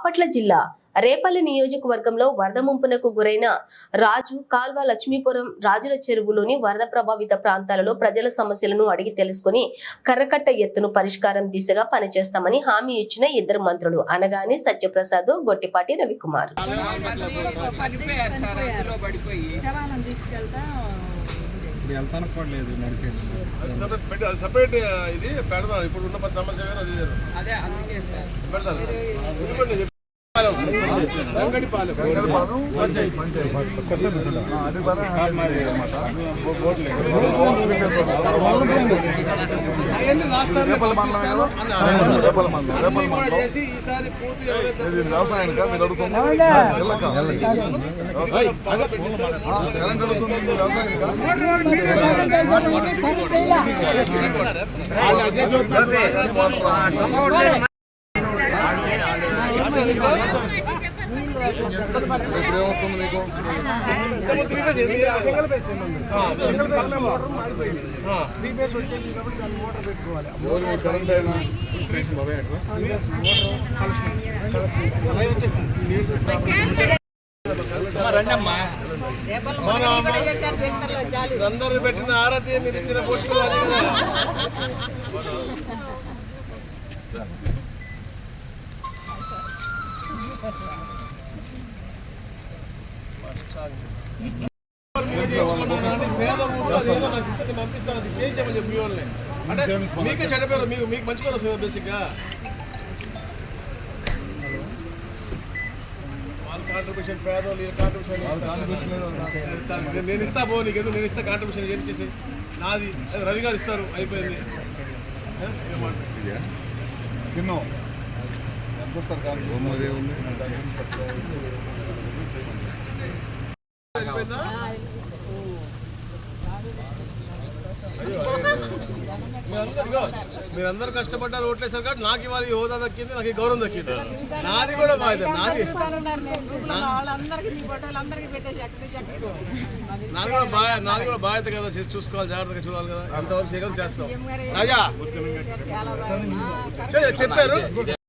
బాపట్ల జిల్లా రేపల్లి నియోజకవర్గంలో వరద ముంపునకు గురైన రాజు కాల్వ లక్ష్మీపురం రాజుల చెరువులోని వరద ప్రభావిత ప్రాంతాలలో ప్రజల సమస్యలను అడిగి తెలుసుకుని కర్రకట్ట ఎత్తును పరిష్కారం దిశగా పనిచేస్తామని హామీ ఇచ్చిన ఇద్దరు మంత్రులు అనగానే సత్యప్రసాద్, గొట్టిపాటి రవికుమార్. అందరూ పెట్టిన ఆరతి మీరు ఇచ్చిన బొట్టు పంపిస్తాను చేయించామని చెప్పి మీ వాళ్ళని అంటే మీకే చెడ్డపేరు మీకు మంచి పేరు వస్తుంది బేసిక్ గా కాంట్రిబ్యూషన్ పేదోళ్ళు కాంట్రిబ్యూషన్ నేను ఇస్తా పో నీకు నేను ఇస్తా కాంట్రిబ్యూషన్ చేసి నాది రవి గారు ఇస్తారు అయిపోయింది తిన్నో ఎంత వస్తారు మీరందరూ కష్టపడ్డారు, ఓట్లేసారు కాబట్టి నాకు ఇవాళ ఈ హోదా దక్కింది, నాకు ఈ గౌరవం దక్కింది. నాది కూడా బాధ్యత, నాది కూడా బాధ్యత కదా, చూసుకోవాలి, జాగ్రత్తగా చూడాలి కదా. అంతవరకు చేయగలం చేస్తాం. రాజా చెప్పారు.